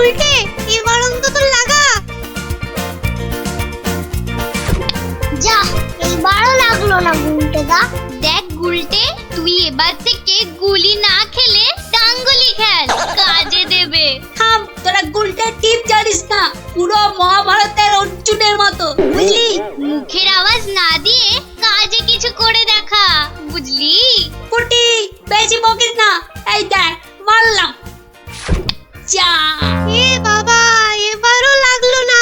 গুলটে এবার অন্তত লাগা। যা, এইবারও লাগলো না গুলটেদা। দেখ গুলটে, তুই এবার থেকে গুলি না খেলে ডাঙ্গুলি খেল, কাজে দেবে। থাম, তোরা গুলটের টিপ জানিস না, পুরো মহাভারতের অর্জুনের মতো, বুঝলি? মুখের আওয়াজ না দিয়ে কাজে কিছু করে দেখা, বুঝলি? পুটি, বেশি বকিস না। এই দেখ, মারলাম। যা, এ বাবা, এবারও লাগলো না।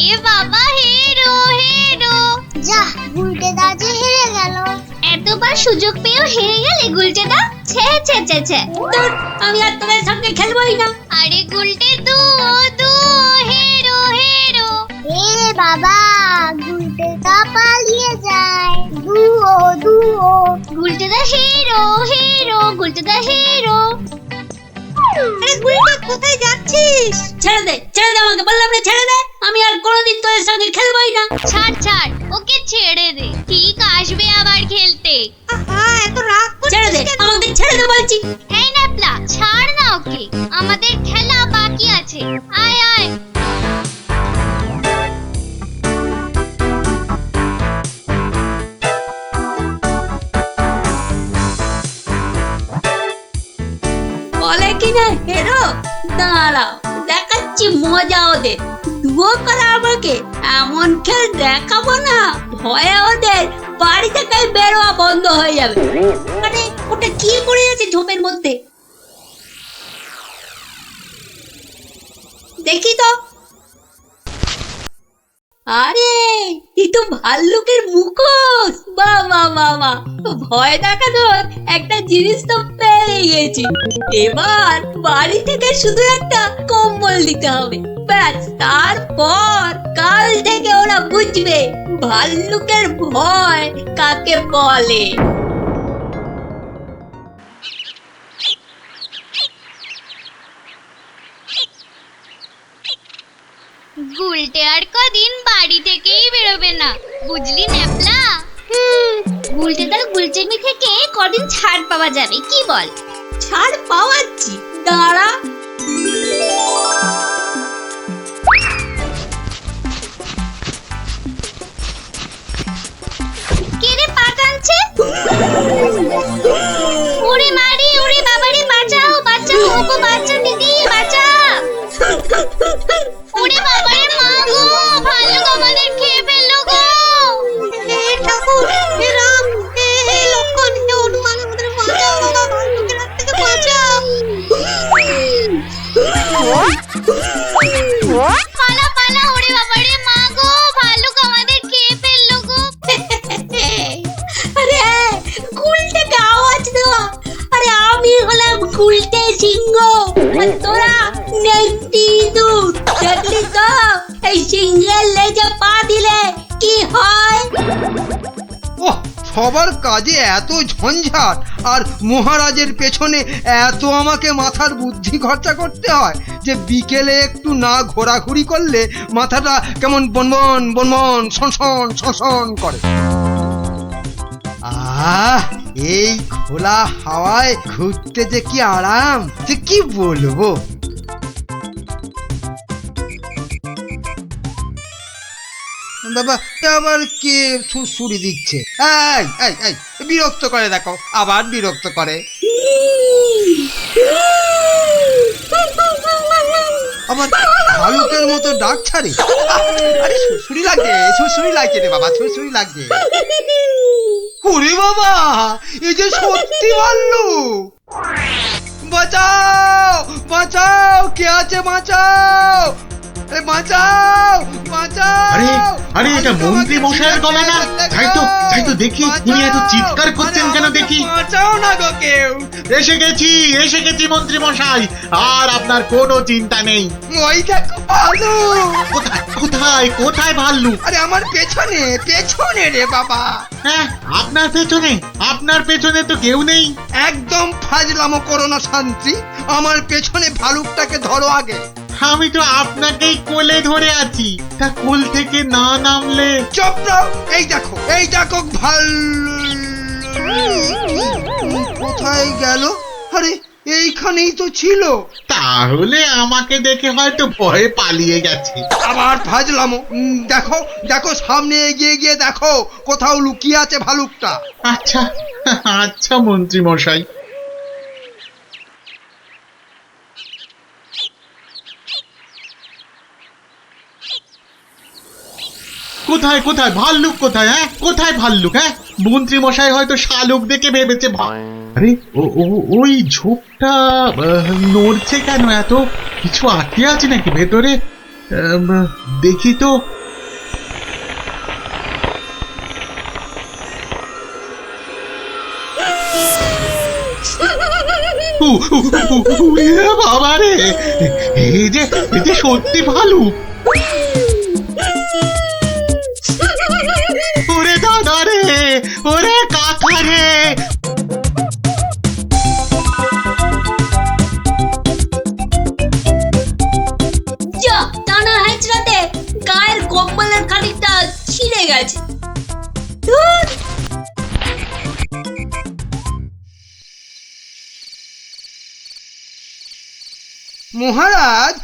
এ বাবা, হেরো হেরো। যা, গুলটেদা যে হেরে গেল। এতবার সুযোগ পেয়েও হেরে গেলে গুলটেদা? ছে ছে ছে ছে। ধুর, আমি আর তোদের সঙ্গে খেলবোই না। আরে গুলটে দু দু, হেরো হেরো। এ বাবা, গুলটেদা পালিয়ে যায়। দুও দুও। গুলটেদা হেরো হেরো, গুলটেদা হেরো। আরে গুলটে, কোথায় যাচ্ছিস? ছেড়ে দে, ছেড়ে দে আমাকে, বললাম না ছেড়ে দে। আমি আর কোনোদিন তোদের সঙ্গে খেলবোই না। ছাড় ছাড়, ওকে ছেড়ে দে, ঠিক আসবে আবার খেলতে। আহা, এত রাগ করছিস? ছেড়ে দে, আমাকে ছেড়ে দে বলছি। এই ন্যাপলা, ছাড় না ওকে, আমাদের খেলা বাকি আছে। আয় আয়। বলে কিনা হেরো, দাঁড়াও, দেখাচ্ছি মজা ওদের। দুও করা আমাকে এমন খেল দেখাবো না, ভয়ে ওদের বাড়ি থেকে বেরোয়া বন্ধ হয়ে যাবে। আরে ওটা কি করে আছে ঝোপের মধ্যে? দেখি তো। আরে এই তো ভাল্লুকের মুখোশ। বাহ বাহ বাহ বাহ, ভয় দেখানোর একটা জিনিস তো পেয়ে গেছি। এবার বাড়ি থেকে শুধু একটা কম্বল দিতে হবে, ব্যাস। তারপর কাল থেকে ওরা বুঝবে ভাল্লুকের ভয় কাকে বলে। গুলটে আর কদিন বাড়ি থেকেই বেরোবে না, বুঝলি ন্যাপলা? গুলটেদার গুলচেমি থেকে কদিন ছাড় পাওয়া যাবে, কি বল? ছাড় পাওয়াচ্ছি, দাঁড়া। কে রে পা টানছে? ওরে মারি, ওরে বাবারে, বাঁচাও বাঁচাও, ওগো বাঁচা দিদি, বাঁচা। ওরে বাবারে, মা গো, ভাল্লুক আমাদের খেয়ে ফেললো গো। হে ঠাকুর, হে রাম, হে লক্ষণ, হে হনুমান, আমাদের বাঁচাও বাবা, ভাল্লুকের হাত থেকে বাঁচাও। পালা পালা, ওরে বাবারে, মা গো, ভাল্লুক আমাদের খেয়ে ফেললো গো। আরে গুলটেকে আওয়াজ দেওয়া। আরে আমি হলাম গুলটে সিংহ, আর তোরা নেংটি দুধ। দেখলি তো এই সিংহের লেজে পা দিলে কি হয়? ওহ, সবার কাজে এত ঝঞ্ঝাট, আর মহারাজের পেছনে এত আমাকে মাথার বুদ্ধি খরচা করতে হয় যে বিকেলে একটু না ঘোরাঘুরি করলে মাথাটা কেমন বনবন বনবন শনশন শনশন করে। আহ, এই খোলা হাওয়ায় ঘুরতে যে কি আরাম, যে কি বলবো। বাবা, আবার কে সুরসুরি দিচ্ছে? এই এই এই, বিরক্ত করে, দেখো আবার বিরক্ত করে। আবার ভালুকের মতো ডাক ছাড়ে। আরে সুরসুরি লাগে, সুরসুরি লাগে রে বাবা, সুরসুরি লাগে। ওরে বাবা, এই যে সত্যি ভাল্লুক। বাঁচাও বাঁচাও, কে আছে বাঁচাও, বাঁচাও বাঁচাও। আরে আরে, এটা মন্ত্রী মশাইয়ের গলা না? তাই তো দেখি, উনি এত চিৎকার করছেন কেন দেখি। বাঁচাও না গো কেউ। এসে গেছি মন্ত্রী মশাই, আর আপনার কোনো চিন্তা নেই। ওই দেখো ভাল্লুক। কোথায় কোথায় ভাল্লুক? আরে আমার পেছনে পেছনে রে বাবা। হ্যাঁ, আপনার পেছনে তো কেউ নেই। একদম ফাজলামো করো না শান্তি, আমার পেছনে ভালুকটাকে ধরো আগে। আমি তো আপনাকেই কোলে ধরে আছি, তা কোল থেকে না নামলে। চুপ রও, এই দেখো কোথায় গেল? আরে এইখানেই তো ছিল। তাহলে আমাকে দেখে হয়তো ভয়ে পালিয়ে গেছে। আবার ফাজলামো। দেখো দেখো, সামনে এগিয়ে গিয়ে দেখো কোথাও লুকিয়ে আছে ভালুকটা। আচ্ছা আচ্ছা মন্ত্রী মশাই। কোথায় কোথায় ভাল্লুক কোথায়? হ্যাঁ কোথায় ভাল্লুক? হ্যাঁ মন্ত্রী মশাই হয়তো শালুক দেখে ভেবেছে আরে ওই ঝোপটা নড়ছে কেন? এত কিছু আটকে আছে নাকি ভেতরে? দেখি তো। বাবা রে, এই যে সত্যি ভালুক। ওরে দাদা রে, ওরে কাকা রে। যা টানা হেঁচড়াতে গায়ের কম্বলের খানিকটা ছিঁড়ে গেছে। ধুর! মহারাজ,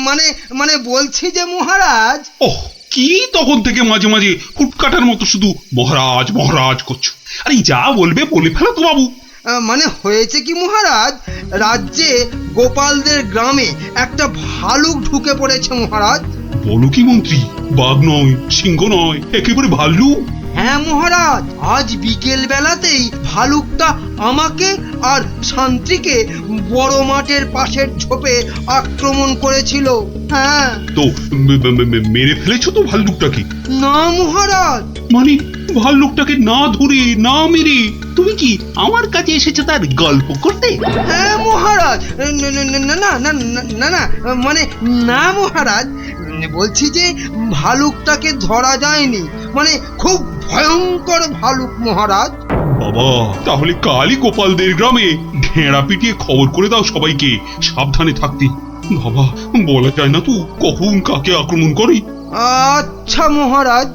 মানে মানে বলছি যে মহারাজ। ওহ, কি তখন থেকে মাঝে মাঝে ফুটকাটার মতো শুধু মহারাজ মহারাজ করছো? আরে যা বলবে বলে ফেলো তো বাবু। মানে হয়েছে কি মহারাজ, রাজ্যে গোপালদের গ্রামে একটা ভালুক ঢুকে পড়েছে মহারাজ। বলো কি মন্ত্রী? বাঘ নয়, সিংহ নয়, একেবারে ভাল্লুক? হ্যাঁ মহারাজ, আজ বিকেল বেলাতেই ভালুকটা আমাকে আর শান্তিকে বড় মাঠের পাশের ঝোপে আক্রমণ করেছিল। হ্যাঁ। তো মেরে ফেলেছো তো ভাল্লুকটাকে? না মহারাজ। মানে ভাল্লুকটাকে না ধরে না মেরে তুমি কি আমার কাছে এসেছো তার গল্প করতে? হ্যাঁ মহারাজ। না না না না না না না, মানে না মহারাজ, বলছি যে ভালুকটাকে ধরা যায়নি, মানে খুব ভয়ঙ্কর ভালুক মহারাজ। বাবা, তাহলে কালই গোপালদের গ্রামে ঢেঁড়া পিটিয়ে খবর করে দাও সবাইকে সাবধানে থাকতে। বাবা, বলা যায় না তো কখন কাকে আক্রমণ করে। আচ্ছা মহারাজ।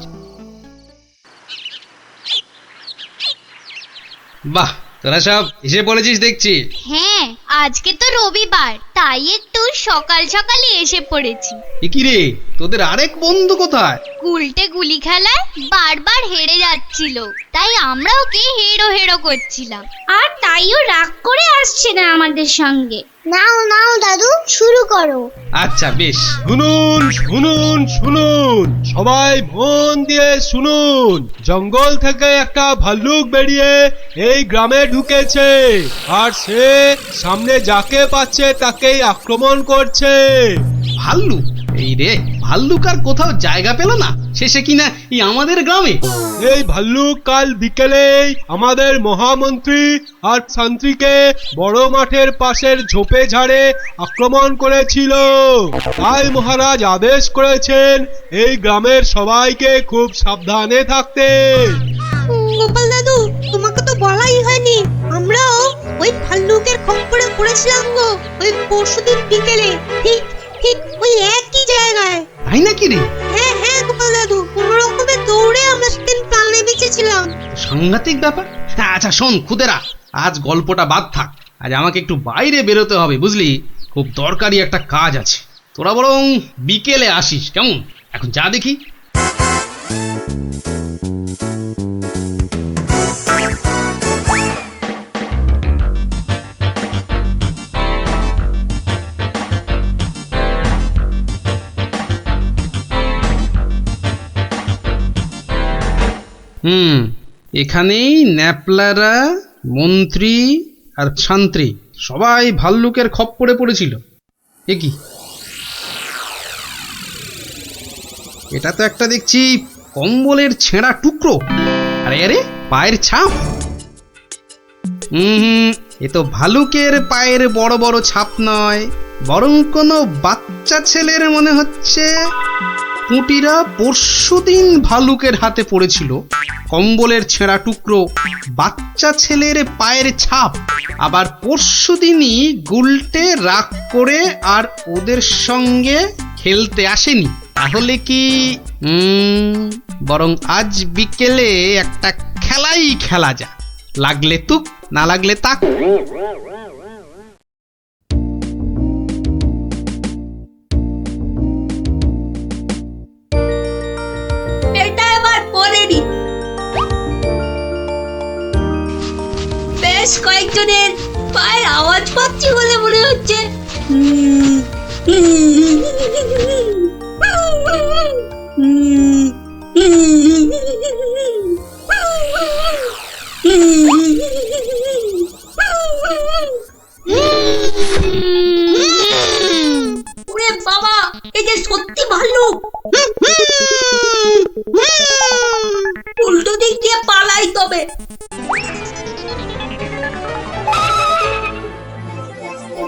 বাহ, তোরা সব এসে পড়েছিস দেখছি। হ্যাঁ, আজকে তো রবিবার, তাই একটু সকাল সকালই এসে পড়েছি। এ কি রে, তোদের আরেক বন্ধু কোথায়? উল্টে গুলি খেলায় বারবার হেরে যাচ্ছিল, তাই আমরা ওকে হেরো হেরো করছিলাম, আর তাইও রাগ করে আসছে না আমাদের সঙ্গে। নাও নাও দাদু, শুরু করো। আচ্ছা বেশ। শুনুন শুনুন শুনুন, সবাই মন দিয়ে শুনুন। জঙ্গল থেকে একটা ভাল্লুক বেরিয়ে এই গ্রামে ঢুকেছে, আর সে সামনে যাকে পাচ্ছে তাকেই আক্রমণ করছে। ভাল্লুক? এই রে, ভাল্লুক আর কোথাও জায়গা পেল না, শেষে কিনা এই আমাদের গ্রামে। এই ভাল্লুক কাল বিকেলেই আমাদের মহামন্ত্রী আর শান্তিকে বড় মাঠের পাশের ঝোপে ঝাড়ে আক্রমণ করেছিল। তাই মহারাজ আদেশ করেছেন এই গ্রামের সবাইকে খুব সাবধানে থাকতে। গোপাল দাদু, তোমাকে তো বলাই হয়নি, আমরাও ওই ভাল্লুকের খপ্পরে পড়েছিলাম গো, ওই পরশুদিন বিকেলে, ঠিক ঠিক ওই একই জায়গায়। তাই নাকি রে? হ্যাঁ হ্যাঁ গোপাল দাদু, কোনো রকমে দৌড়ে আমরা সেদিন প্রাণে বেঁচেছিলাম। সাংঘাতিক ব্যাপার। আচ্ছা শোন খুদেরা, আজ গল্পটা বাদ থাক, আজ আমাকে একটু বাইরে বেরোতে হবে বুঝলি, খুব দরকারি একটা কাজ আছে। তোরা বরং বিকেলে আসিস, কেমন? এখন যা দেখি। এখানেই ন্যাপলারা, মন্ত্রী আর শান্ত্রী সবাই ভাল্লুকের খপ্পরে পড়েছিল। এ কি, এটা তো একটা দেখছি কম্বলের ছেঁড়া টুকরো। আরে আরে, পায়ের ছাপ। এ তো ভালুকের পায়ের বড় বড় ছাপ নয়, বরং কোনো বাচ্চা ছেলের মনে হচ্ছে। পুঁটিরা পরশুদিন ভালুকের হাতে পড়েছিল, কম্বলের ছেঁড়া টুকরো, বাচ্চা ছেলের পায়ের ছাপ। আবার পরশুদিনই গুলটে রাগ করে আর ওদের সঙ্গে খেলতে আসেনি। তাহলে কি বরং আজ বিকেলে একটা খেলাই খেলা যায়, লাগলে তুক না লাগলে তাক। কয়েকজনের পায়ের আওয়াজ পাচ্ছি বলে মনে হচ্ছে। ওরে বাবা, এই যে সত্যি ভাল্লুক। উল্টো দিক দিয়ে পালাই তবে।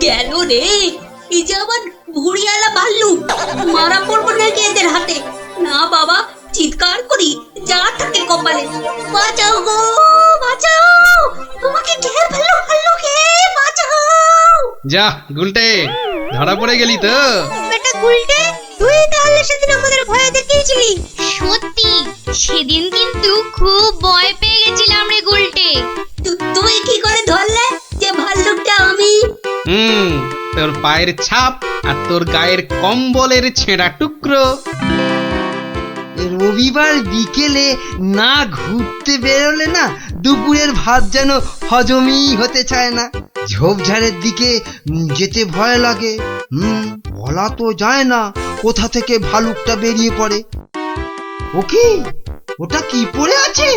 গেল রে, এই যে আবার ভুড়িয়ালা ভাল্লুক। মারা পড়বো নাকি এদের হাতে? না বাবা, চিৎকার করি যা থাকে কপালে। বাঁচাও গো, বাঁচাও, তোমাকে ঘের ফেললো ভাল্লুকে, বাঁচাও। যা গুলটে, ধরা পড়ে গেলি তো। বেটা গুলটে, তুই তাহলে সেদিন আমাদের ভয় দেখিয়েছিলি। সত্যি সেদিন কিন্তু খুব ভয় পেয়ে গেছিলাম রে গুলটে। তুই কি করে ধরলে যে ভাল্লুকটা আমি? তোর পায়ের ছাপ আর তোর গায়ের কম্বলের ছেঁড়া টুকরো। রবিবার বিকেলে না ঘুরতে বেরোলে না দুপুরের ভাত যেন হজমই হতে চায় না। ঝোপঝাড়ের দিকে যেতে ভয় লাগে। বলা তো যায় না কোথা থেকে ভালুকটা বেরিয়ে পড়ে। ও কি, ওটা কি পড়ে আছে?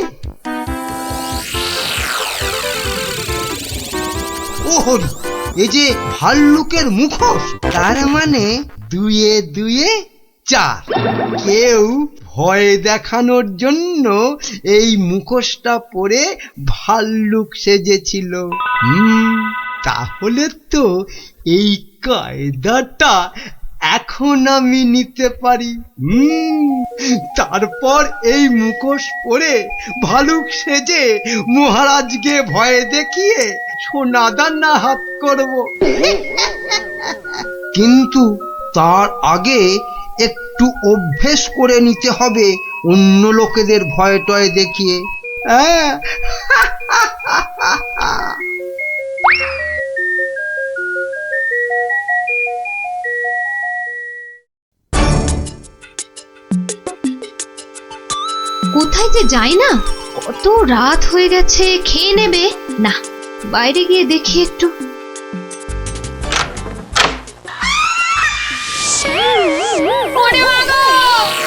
ও হরি, এই যে ভাল্লুকের মুখোশ। তার মানে দুয়ে দুয়ে চার। কেউ ভয় দেখানোর জন্য এই মুখোশটা পরে ভাল্লুক সেজেছিল। তাহলে তো এই কায়দাটা এখন আমি নিতে পারি। তারপর এই মুখোশ পরে ভালুক সেজে মহারাজকে ভয় দেখিয়ে সোনাদানা হাত করব। কিন্তু তার আগে একটু অভ্যেস করে নিতে হবে অন্য লোকেদের ভয় টয় দেখিয়ে। কোথায় যে যাই না, কত রাত হয়ে গেছে। খেয়ে নেবে না, বাইরে গিয়ে দেখি একটু। ওরে বাবা,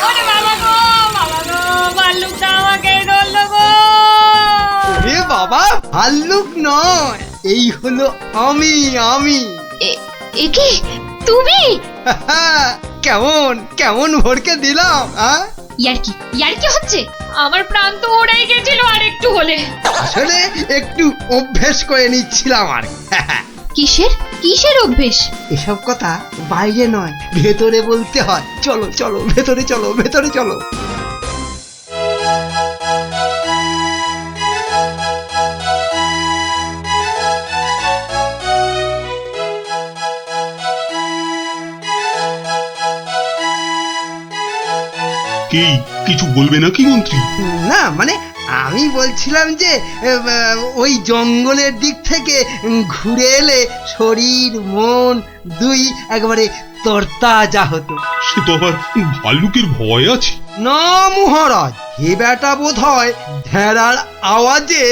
ওরে বাবা গো, বাবা গো, ভাল্লুকটা আমাকে ধরলো গো। এ বাবা, ভাল্লুক নয়, এই হলো আমি। এ কি তুমি? কেমন কেমন ভরকে দিলাম। ইয়ার কি হচ্ছে? আমার প্রাণ তো ওড়াই গেছিল আর একটু হলে। আসলে একটু অভ্যেস করে নিচ্ছিলাম আর। কিসের অভ্যেস? এসব কথা বাইরে নয়, ভেতরে বলতে হয়। চলো চলো, ভেতরে চলো, ভেতরে চলো। কি কিছু বলবে নাকি মন্ত্রী? না মানে আমি বলছিলাম যে ওই জঙ্গলের দিক থেকে ঘুরে এলে শরীর মন দুই একবারে তরতাজা হতো। সে তো আবার ভাল্লুকের ভয় আছে। না মহারাজ, এ বেটা বোধ হয় ঢেড়ার আওয়াজে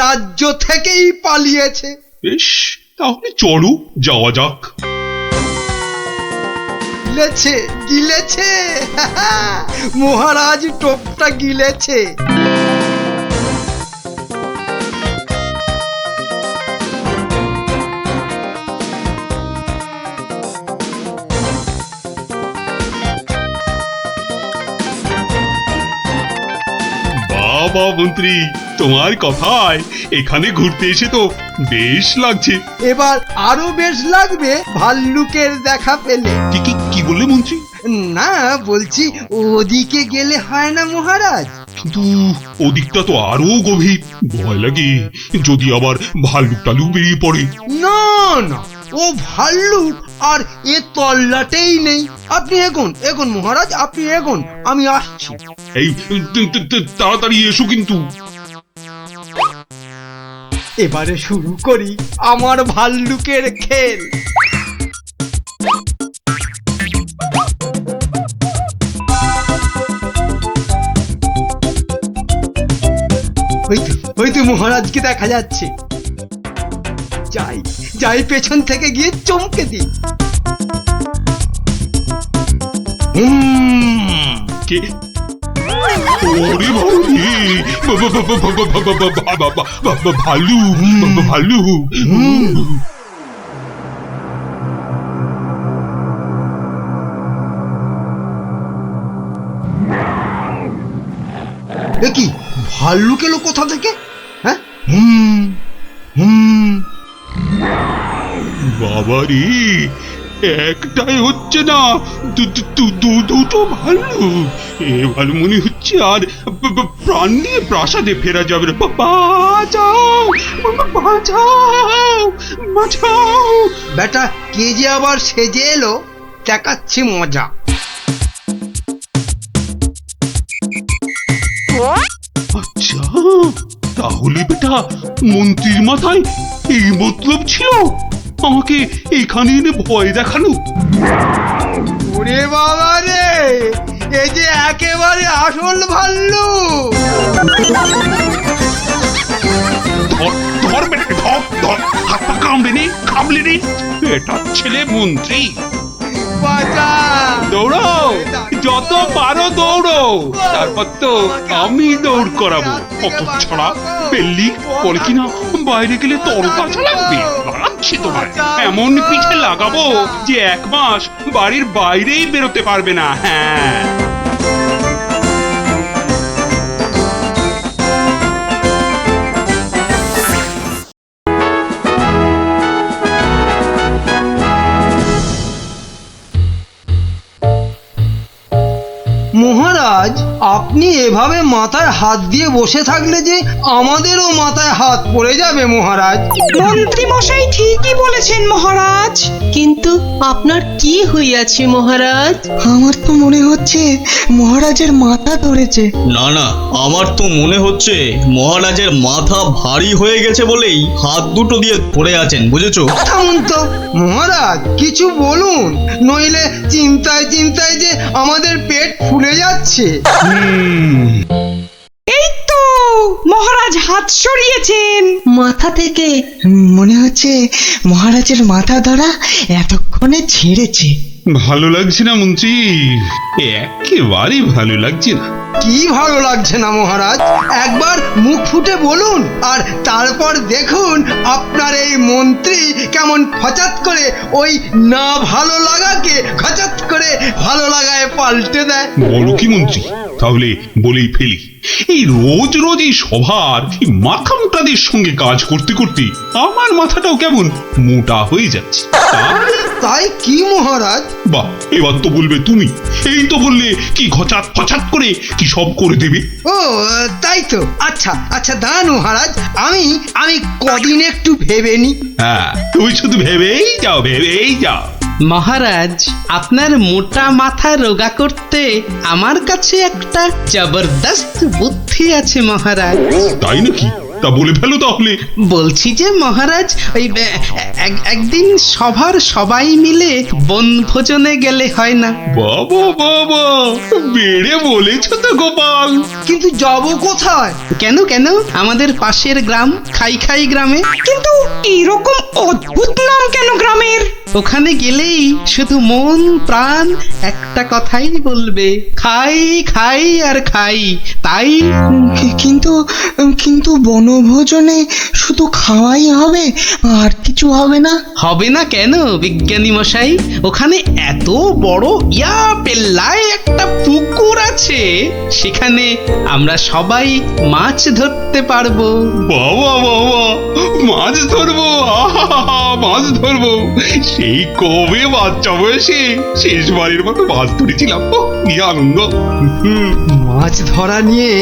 রাজ্য থেকেই পালিয়েছে। বেশ, তাহলে চলো যাওয়া যাক। গিলেছে মহারাজ, টোপটা গিলেছে। বাবা মন্ত্রী, তোমার কথায় এখানে ঘুরতে এসে তো বেশ লাগছে। এবার আরো বেশ লাগবে ভাল্লুকের দেখা পেলে। কি বললে মন্ত্রী? না বলছি, ওদিকে গেলে হয় না মহারাজ? কিন্তু ওদিকটা তো আরো গভীর, ভয় লাগে যদি আবার ভাল্লুক টালুক বেরিয়ে পড়ে। না না, ও ভাল্লুক আর এ তল্লাটেই নেই। আপনি এগোন মহারাজ, আপনি এগোন, আমি আসছি। এই তাড়াতাড়ি এসো কিন্তু। এবারে শুরু করি আমার ভাল্লুকের খেল। ওই তো মহারাজকে দেখা যাচ্ছে। যাই যাই পেছন থেকে গিয়ে চমকে দিই। কে? ওরে বাবারে! Value value. এ কি ভাল্লুক এলো কোথা থেকে? হ্যাঁ, বাবারে, একটাই হচ্ছে না, দুটো ভালু। এবার মনে হচ্ছে আর প্রাণ নিয়ে প্রাসাদে ফেরা যাবে না। বাঁচাও, বাঁচাও, বাঁচাও। বেটা কে যে আবার সেজে এলো, দেখাচ্ছি মজা। আচ্ছা, তাহলে বেটা মন্ত্রীর মাথায় এই মতলব ছিল আমাকে এখানে এনে ভয় দেখানো। ওরে বাবা রে, এই যে একেবারে আসল ভাল্লুক। ধর বেটাকে, ধর, হাত পা কামড়ে নে, কামড়ে নে। বেটার ছেলে মন্ত্রী, বাঁচা! দৌড়াও, যত পারো দৌড়ো, তারপর তো আমি দৌড় করাবো। অত ছড়া পেল্লি বলে কিনা বাইরে গেলে তরতাজা লাগবে। বাড়াচ্ছি তোমার, এমন পিঠে লাগাবো যে 1 মাস বাড়ির বাইরেই বেরোতে পারবে না। হ্যাঁ, মহারাজ, আপনি এভাবে মাথায় হাত দিয়ে বসে থাকলে যে আমাদেরও মাথায় হাত পড়ে যাবে মহারাজ। মন্ত্রী মশাই ঠিকই বলেছেন মহারাজ। কিন্তু আপনার কি হইয়াছে মহারাজ? আমার তো মনে হচ্ছে মহারাজের মাথা ধরেছে। না না, আমার তো মনে হচ্ছে মহারাজের মাথা ভারী হয়ে গেছে বলেই হাত দুটো দিয়ে পড়ে আছেন, বুঝেছো? থামুন তো মহারাজ, কিছু বলুন, নইলে চিন্তায় চিন্তায় যে আমাদের পেট ফুলে যাচ্ছে। এই তো মহারাজ হাত সরিয়েছেন মাথা থেকে। মনে হচ্ছে মহারাজের মাথা ধরা এতক্ষণে ছেড়েছে। ভালো লাগছে না মন্ত্রী, একেবারেই ভালো লাগছে না। কি ভালো লাগছে না মহারাজ? একবার মুখ ফুটে বলুন, আর তারপর দেখুন আপনার এই মন্ত্রী কেমন ফচাত করে ওই না ভালো লাগাকে খচাত করে ভালো লাগায় পাল্টে দেয়। বলো কি মন্ত্রী, তাহলে বলেই ফেলি। এই রোজ রোজ এই সভার এই মাথা মোটাদের সঙ্গে কাজ করতে করতে আমার মাথাটাও কেমন মোটা হয়ে যাচ্ছে। তাই কি মহারাজ? বাহ, এবার তো বলবে তুমি। এই তো বললে কি ঘচাত ফচাত করে কি সব করে দেবে। ও তাই তো। আচ্ছা আচ্ছা, দাঁড়ান মহারাজ, আমি কদিন একটু ভেবে নি। হ্যাঁ, তুমি শুধু ভেবেই যাও, ভেবেই যাও। মহারাজ, আপনার মোটা মাথা রোগা করতে আমার কাছে একটা জবরদস্ত বুদ্ধি আছে মহারাজ। তাই নাকি? তা বলে ফেলো তাহলে। বলছি যে মহারাজ, ওই একদিন সভার সবাই মিলে বনভোজনে গেলে হয় না? বাবা বাবা, বেড়ে বলেছো তো গোপাল। কিন্তু যাব কোথায়? কেন কেন, আমাদের পাশের গ্রাম খাই খাই গ্রামে। কিন্তু এরকম অদ্ভুত নাম কেন গ্রামের? ওখানে গেলেই শুধু মন প্রাণ একটা কথাই বলবে, খাই খাই আর খাই। তাই কিন্তু কিন্তু বনভোজনে শুধু খাওয়াই হবে, আর কিছু হবে না? হবে না কেন বিজ্ঞানী মশাই? ওখানে এত বড় পেল্লায় একটা পুকুর আছে, সেখানে আমরা সবাই মাছ ধরতে পারবো। বাবা বাবা, মাছ ধরবো, মাছ ধরবো। সেই কবে বাচ্চা বয়সে শেষবারের মতো মাছ ধরেছিলাম, কি আনন্দ। মাছ ধরা নিয়ে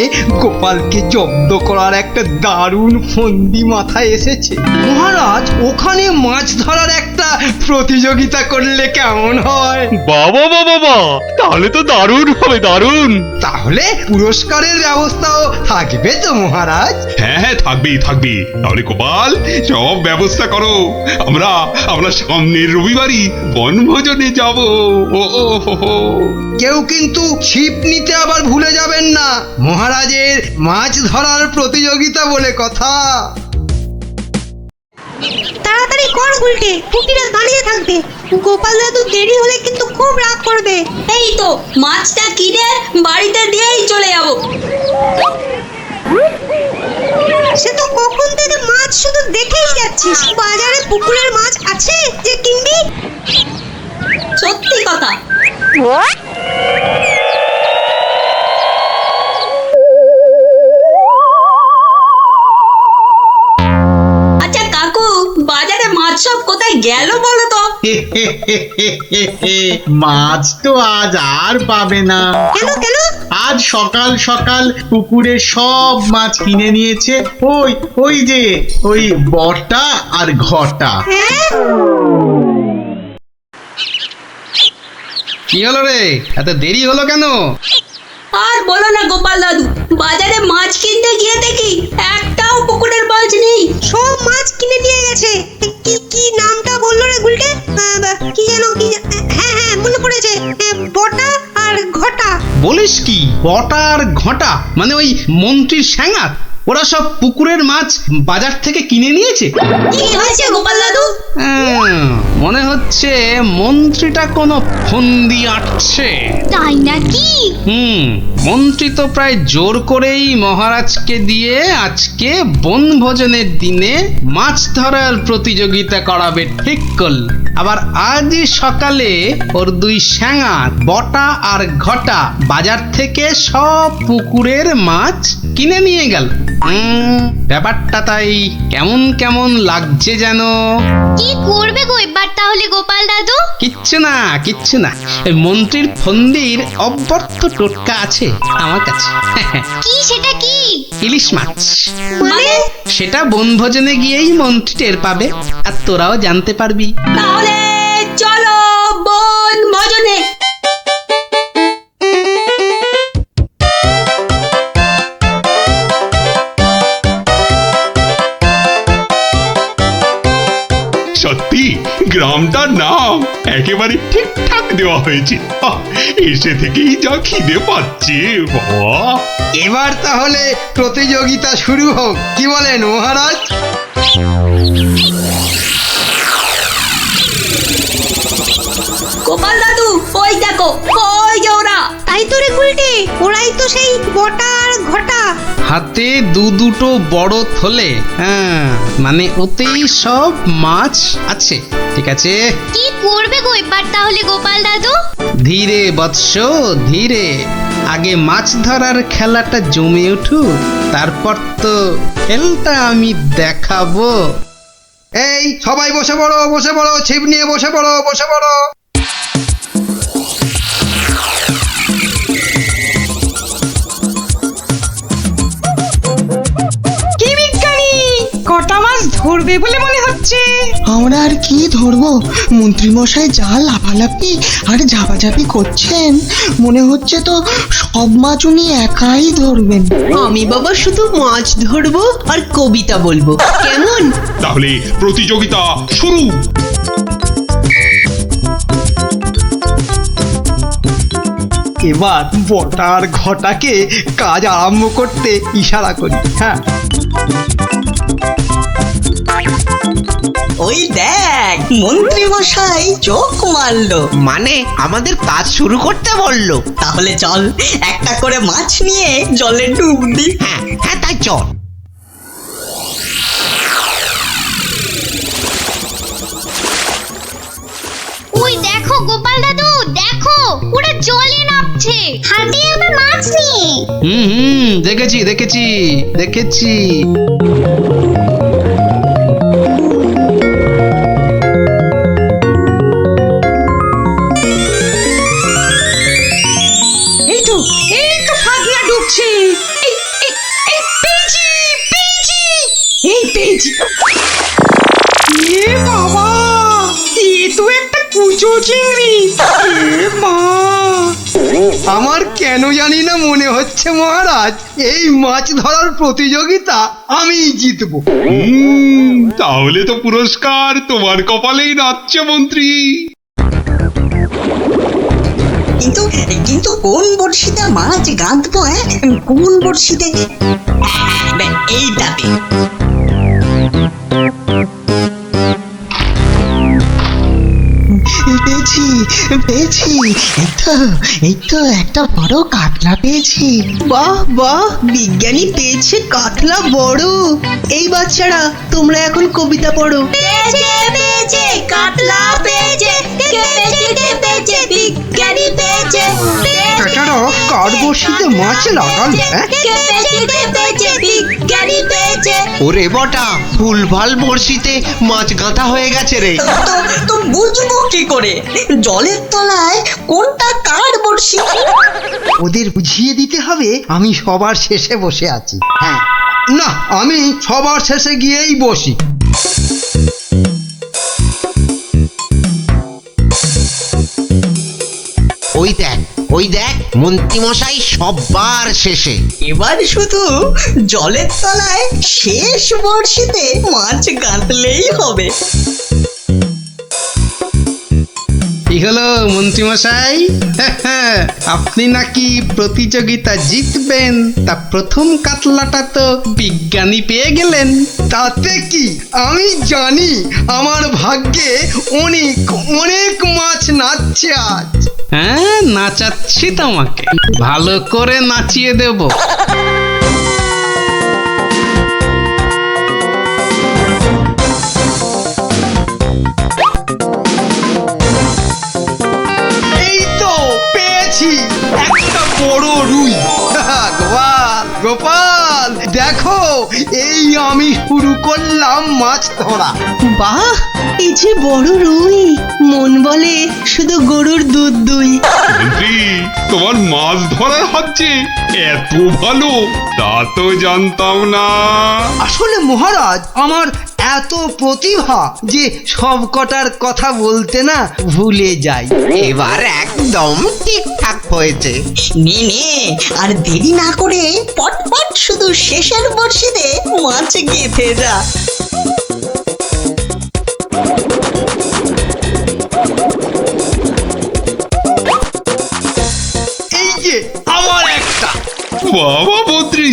গোপালকে জব্দ করার একটা দারুণ ফন্দি মাথায় এসেছে মহারাজ। ওখানে মাছ ধরার একটা প্রতিযোগিতা করলে কেমন হয়? বাবা বাবা, তাহলে তো দারুণ হবে, দারুণ। তাহলে পুরস্কারের ব্যবস্থাও থাকবে তো মহারাজ? হ্যাঁ হ্যাঁ, থাকবেই থাকবে। তাহলে গোপাল, সব ব্যবস্থা করো। আমরা সামনের রবিবারই বনভোজনে যাব। কেউ কিন্তু ছিপ নিতে আবার ভুলে যাবেন না, মহারাজের মাছ ধরার প্রতিযোগিতা বলে কথা। তাড়াতাড়ি কর গুলটে, পুটিরা দাঁড়িয়ে থাকবে। গোপাল দাদু দেরি হলে কিন্তু খুব রাগ করবে। এই তো মাছটা কিনে বাড়িতে দিয়েই চলে যাবো। সে তো কখন থেকে মাছ শুধু দেখেই যাচ্ছিস। বাজারে পুকুরের মাছ আছে যে কিনবি? সত্যি কথা। আচ্ছা কাকু, বাজারে মাছ সব কোথায় গেল বলো তো? মাছ তো আজ আর পাবে না। কেন কেন? আজ সকাল সকাল পুকুরে সব মাছ কিনে নিয়েছে ওই ওই যে ওই বটা আর ঘটা। কি হলো রে, এত দেরি হলো কেন? আর বলো না গোপাল দাদু, বাজারে মাছ কিনতে গিয়ে দেখি একটাও পুকুরের মাছ নেই। সব মাছ কিনে নিয়ে গেছে। কি কি নামটা বললো রে গুলটে? কি যেন কি হ্যাঁ হ্যাঁ মনে পড়েছে, বটা আর ঘটা। বলিস কি, বটা আর ঘটা মানে ওই মন্ত্রীর স্যাঙাত? ওরা সব পুকুরের মাছ বাজার থেকে কিনে নিয়েছে। কি হয়েছে গোপাল দাদু? মনে হচ্ছে মন্ত্রীটা কোনো ফন্দি আটছে। তাই নাকি? মন্ত্রী তো প্রায় জোর করেই মহারাজকে দিয়ে আজকে বনভোজনের দিনে মাছ ধরার প্রতিযোগিতা করাবে ঠিক করল। আবার আজই সকালে ওর দুই স্যাঙাত বটা আর ঘটা বাজার থেকে সব পুকুরের মাছ কিনে নিয়ে গেল। ব্যাপারটা তাই কেমন কেমন লাগছে যেন। কি করবে গো এবার তাহলে গোপাল দাদু? কিচ্ছু না কিচ্ছু না, মন্ত্রীর ফন্দির অব্যর্থ টোটকা আছে আমার কাছে। কি সেটা কি? ইলিশ মাছ। মানে? সেটা বনভোজনে গিয়েই মন্ত্রী টের পাবে, আর তোরাও জানতে পারবি। তাহলে চলো বনভোজনে। সত্যি গ্রামটার নাম একেবারে ঠিকঠাক দেওয়া হয়েছে। এসে থেকেই যা খিদে পাচ্ছে বাবা। এবার তাহলে প্রতিযোগিতা শুরু হোক, কি বলেন মহারাজ? গোপাল দাদু ওই দেখো, ওই যে ওরা। তাই তো রে গুলটে, ওরাই তো সেই বটা আর ঘটা। হাতে দুটো বড় থলে, মানে ওতেই সব মাছ আছে। ঠিক আছে, কি করবে গো এবার তাহলে গোপাল দাদু? ধীরে বৎস ধীরে, আগে মাছ ধরার খেলাটা জমে উঠুক, তারপর তো খেলটা আমি দেখাবো। এই সবাই বসে পড়ো, বসে পড়ো, ছিপ নিয়ে বসে পড়ো, বসে পড়ো। কি বিজ্ঞানী, কটা মাছ ধরবে বলে মনে হচ্ছে? আমরা আর কি ধরবো, মন্ত্রী মশাই যা লাফালাফি আর ঝাপাঝাপি করছেন, মনে হচ্ছে তো সব মাছ উনি একাই ধরবেন। আমি বাবা শুধু মাছ ধরবো আর কবিতা বলবো, কেমন? তাহলে প্রতিযোগিতা শুরু। এবার বটার ঘটাকে কাজ আরম্ভ করতে ইশারা করি। হ্যাঁ, ওই দেখ মন্ত্রী মশাই চোখ মারলো, মানে আমাদের কাজ শুরু করতে বললো। তাহলে চল একটা করে মাছ নিয়ে জলে ডুব দি। হ্যাঁ হ্যাঁ তাই চল। ওই দেখো গোপাল দাদু, দেখো ওরা জলে নামছে হাতে আবার মাছ নিয়ে। দেখেছি দেখেছি দেখেছি। এই তো ফাগলা ডুবছে। পেয়েছি পেয়েছি, এই পেয়েছি। এ বাবা, এ তো একটা কুচো চিংড়ি। এ মা, আমার কেন জানি না মনে হচ্ছে মহারাজ এই মাছ ধরার প্রতিযোগিতা আমি জিতবো। তাহলে তো পুরস্কার তোমার কপালেই নাচছে মন্ত্রী। কিন্তু কিন্তু কোন বড়শিতে মাছ গাঁথবো? কোন বড়শিতে? এইটাতে। পেয়েছি এই তো একটা বড় কাতলা পেয়েছি। বাহ বাহ, বিজ্ঞানী পেয়েছে কাতলা বড়। এই বাচ্চারা, তোমরা এখন কবিতা পড়ো। পেয়েছে পেয়েছে কাতলা পেয়েছে, কে পেয়েছে কে পেয়েছে, বিজ্ঞানী পেয়েছে। বেটারা কার বড়শিতে মাছ লাগাল? কে পেয়েছে কে পেয়েছে, বিজ্ঞানী পেয়েছে। ওরে বটা, ভুলভাল বড়শিতে মাছ গাঁথা হয়ে গেছে রে। তো বুঝবো কি করে জলের তলায় কোনটা কার বড়শি? ওদের বুঝিয়ে দিতে হবে আমি সবার শেষে বসে আছি। হ্যাঁ, না, আমি সবার শেষে গিয়েই বসি। ওই দেখ মন্ত্রীমশাই সবার শেষে। এবার শুধু জলের তলায় শেষ বড়শিতে মাছ গাঁথলেই হবে। কি হলো মন্ত্রীমশাই? আপনি নাকি প্রতিযোগিতা জিতবেন, তা প্রথম কাতলাটা তো বিজ্ঞানী পেয়ে গেলেন। তাতে কি, আমি জানি আমার ভাগ্যে অনেক অনেক মাছ নাচছে আজ। হ্যাঁ, নাচাচ্ছি তোমাকে, ভালো করে নাচিয়ে দেব। এই তো পেয়েছি একটা বড় রুই। গোপাল গোপাল, দেখো এই আমি শুরু করলাম মাছ ধরা। বাহ, এই যে বড় রুই, মন বলে শুধু গরুর দুধ দুই। মন্ত্রী, তোমার মাছ ধরার হচ্ছে এত ভালো, তা তো জানতাম না। আসলে মহারাজ, আমার এত প্রতিভা যে সব কটার কথা বলতে না ভুলে যাই। এবার একদম ঠিকঠাক হয়েছে। নে আর দেরি না করে পটপট শুধু শেষের বড়শিতে মাছ গেঁথে যা। এই যে আমার একটা। বাবা মন্ত্রী,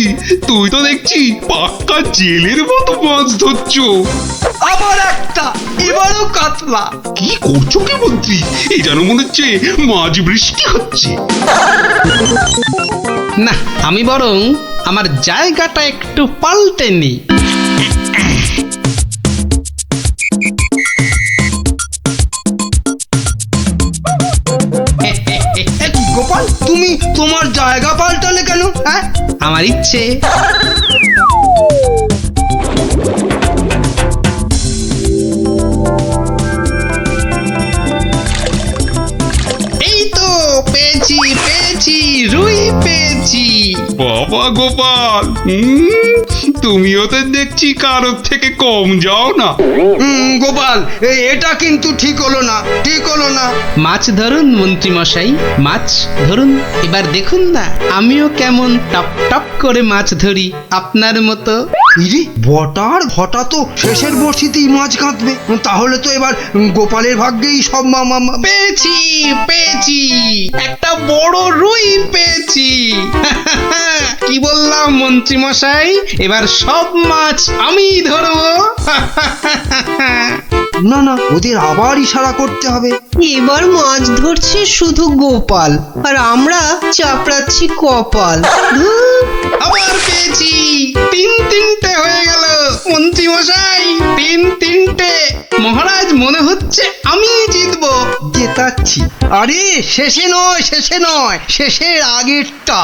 তুই তো দেখছি পাক্কা জেলের মতো মাছ ধরছো। আবার একটা, এবারও কাতলা। কি করছো কি মন্ত্রী? এই যেন মনে হচ্ছে মাছ বৃষ্টি হচ্ছে। না, আমি বরং আমার জায়গাটা একটু পাল্টে নিই। গোপাল, তুমি তোমার জায়গা পাল্টালে কেন? হ্যাঁ, আমার ইচ্ছে। এই তো পেয়েছি পেয়েছি, রুই পেয়েছি। বাবা গোপাল, তুমিও তো দেখছি কারোর থেকে কম যাও না। গোপাল, এটা কিন্তু ঠিক হলো না, ঠিক হলো না। মাছ ধরুন মন্ত্রী মশাই, মাছ ধরুন। এবার দেখুন না আমিও কেমন টপ টপ করে মাছ ধরি আপনার মতো। ইরে, বটার ঘটা তো শেষের বড়শিতেই মাছ কাঁদবে। তাহলে তো এবার গোপালের ভাগ্যেই সব পেয়েছি পেয়েছি, একটা বড় রুই পেয়েছি। কি বললাম মন্ত্রী মশাই, এবার সব মাছ আমি ধরবো। না না, ওদের আবার ইশারা করতে হবে। এবার মাছ ধরছে শুধু গোপাল, আর আমরা চাপড়াচ্ছি কপাল। আবার পেয়েছি, তিনটে হয়ে গেল মন্ত্রী মশাই, তিনটে। মহারাজ, মনে হচ্ছে আমি জিতবো। জেতাচ্ছি। আরে শেষে নয়, শেষের আগেরটা।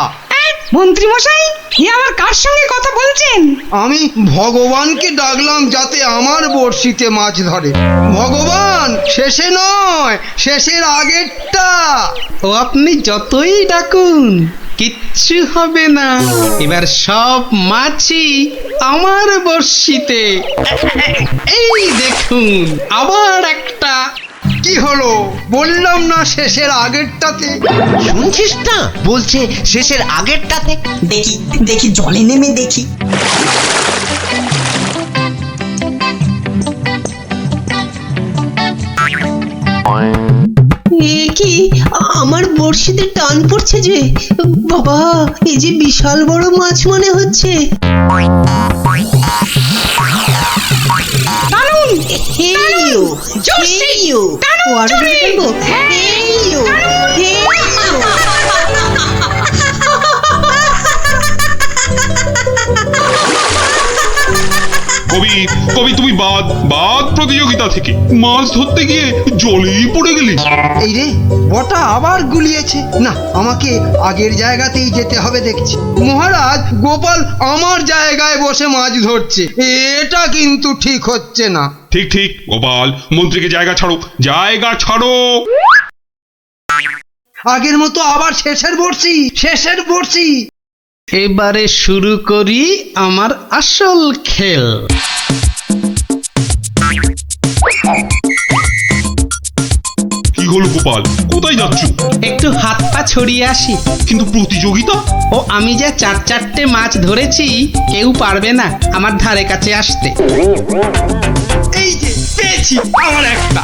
মন্ত্রী মশাই, এ আবার কার সঙ্গে কথা বলছেন? আমি ভগবানকে ডাকলাম যাতে আমার বড়শিতে মাছ ধরে। ভগবান, শেষে নয়, শেষের আগেরটা। ও আপনি যতই ডাকুন কিচ্ছু হবে না, এবার সব মাছই আমার বড়শিতে। এই দেখুন, আবার একটা। কি হলো? বললাম না শেষের আগেরটাতে। শুনছিস না, বলছে শেষের আগেরটাতে। দেখি জলে নেমে দেখি। এ কি, আমার বড়শিতে টান পড়ছে যে। বাবা, এই যে বিশাল বড় মাছ মনে হচ্ছে। Hey you! What are you doing? Hey you! Hey you! কবি কবি তুমি বাদ বাদ প্রতিযোগিতা থেকে মাছ ধরতে গিয়ে জলেই পড়ে গেলি। এই রে বটা আবার গুলিয়েছে। না, আমাকে আগের জায়গাতেই যেতে হবে দেখছি। মহারাজ, গোপাল আমার জায়গায় বসে মাছ ধরছে, এটা কিন্তু ঠিক হচ্ছে না। ঠিক ঠিক গোপাল, মন্ত্রীকে জায়গা ছাড়ো, জায়গা ছাড়ো। আগের মতো আবার শেষের বড়শি। এবারে শুরু করি আমার আসল খেল। কি হলো গোপাল, কোথায় যাচ্ছ? একটু হাত পা ছড়িয়ে আসি। কিন্তু প্রতিযোগিতা? ও আমি যে 4-4টে মাছ ধরেছি, কেউ পারবে না আমার ধারে কাছে আসতে। এই যে পেয়েছি আমার একটা।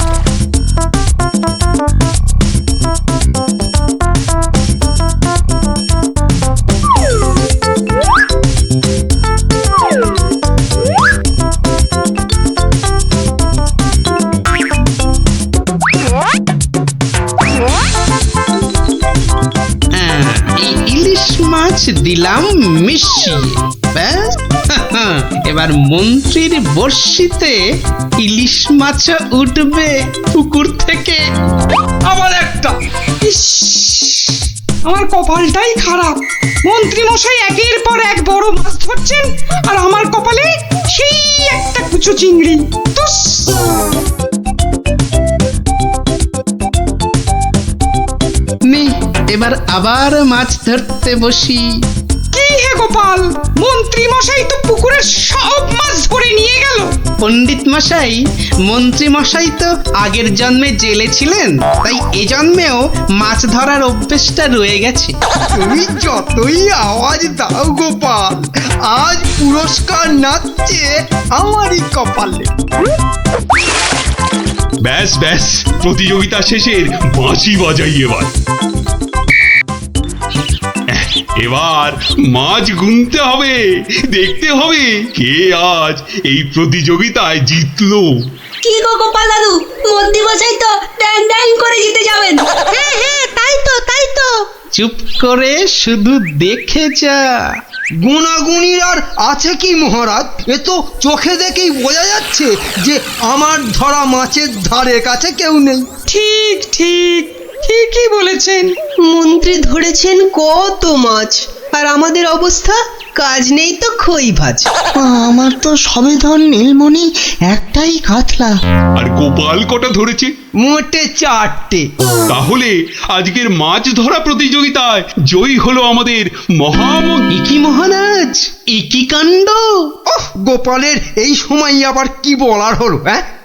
ইলিশ মাছ দিলাম মিশিয়ে, ব্যাস। এবার মন্ত্রীর বড়শিতে ইলিশ মাছ উঠবে পুকুর থেকে। আবার একটা। আমার কপালটাই খারাপ। মন্ত্রী মশাই একের পর এক বড় মাছ ধরছেন, আর আমার কপালে সেই একটা কুচো চিংড়ি। নে, এবার আবার মাছ ধরতে বসি। কি হে গোপাল, মন্ত্রী মশাই তো পুকুরের সব মাছ ধরে নিয়ে গেল। পণ্ডিত মশাই, মন্ত্রী মশাই তো আগের জন্মে জেলে ছিলেন, তাই এ জন্মেও মাছ ধরার অভ্যেসটা রয়ে গেছে। তুমি যতই আওয়াজ দাও গোপাল, আজ পুরস্কার নাচছে আমারই কপালে। ব্যাস ব্যাস, প্রতিযোগিতা শেষের বাঁশি বাজাই এবার। এবার মাছ গুনতে হবে, দেখতে হবে কে আজ এই প্রতিযোগিতায় জিতলো। কি গো গোপাল দাদু, মন্ত্রী মশাই তো ড্যাং ড্যাং করে জিতে যাবেন। হ্যাঁ, তাই তো। চুপ করে শুধু দেখে যা। গুণাগুণির আর আছে কি মহারাজ? এ তো চোখে দেখেই বোঝা যাচ্ছে যে আমার ধরা মাছের ধারে কাছে কেউ নেই। ঠিকই বলেছেন। মন্ত্রী ধরেছেন কত মাছ, আর আমাদের অবস্থা কাজ নেই তো খই ভাজ। আমার তো সবে ধর নীলমণি একটাই কাতলা। আর গোপাল কটা ধরেছে? মোটে 4টে। তাহলে আজকের মাছ ধরা প্রতিযোগিতায় জয়ী হলো আমাদের মহামন্ত্রী। কি মহারাজ, কি কাণ্ড! গোপালের এই সময় আবার কি বলার হলো?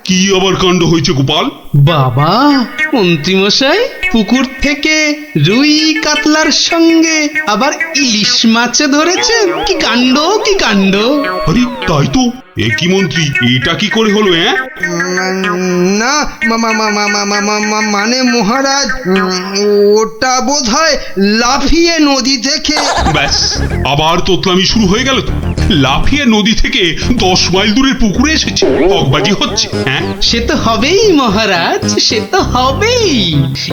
কি আবার কাণ্ড হয়েছে গোপাল? বাবা, মন্ত্রী মশাই পুকুর থেকে রুই কাতলার সঙ্গে আবার ইলিশ মাছ ধরেছেন। কি কাণ্ড, কি কাণ্ড! আরে তাই তো। এ কি মন্ত্রী, এটা কি করে হলো? না, মানে মহারাজ, ওটা বোধহয় লাফিয়ে নদী থেকে। ব্যাস, আবার তোতলামি শুরু হয়ে গেল তো। লাফিয়ে নদী থেকে 10 মাইল দূরের পুকুরে এসেছে, ঠকবাজি হচ্ছে। সে তো হবেই মহারাজ, সে তো হবেই।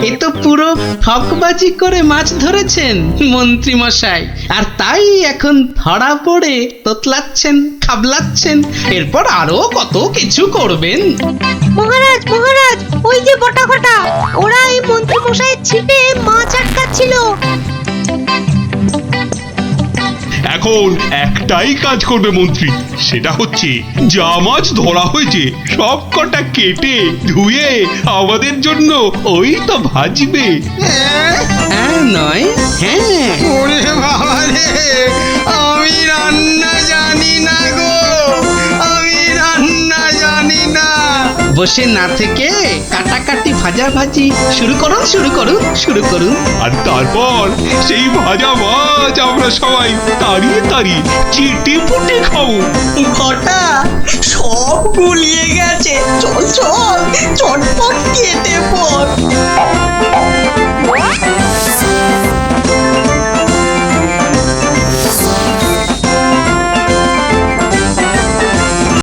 এ তো পুরো ঠকবাজি করে মাছ ধরেছেন মন্ত্রী মশাই, আর তাই এখন ধরা পড়ে তোতলাচ্ছেন, খাবলাচ্ছেন। এরপর আরো কত কিছু করবেন। মহারাজ, ওই যে বটা কটা, ওরা এই মন্ত্রী মশাইয়ের ছিপে মাছ আটকাচ্ছিল। এখন একটাই কাজ করবে মন্ত্রী, সেটা হচ্ছে যা মাছ ধরা হয়েছে সব কটা কেটে ধুয়ে আমাদের জন্য ওই তো ভাজবে। নয়, হ্যাঁ। ওরে বাবা রে, আমি রান্না জানি না গো, আমি রান্না জানি না। বসে না থেকে কাটাকাটি ভাজাভাজি শুরু করুন। আর তারপর সেই ভাজা মাছ আমরা সবাই তাড়িয়ে চেটে পুটে খাবো। ঘটা সব গুলিয়ে গেছে, চল চটপট খেতে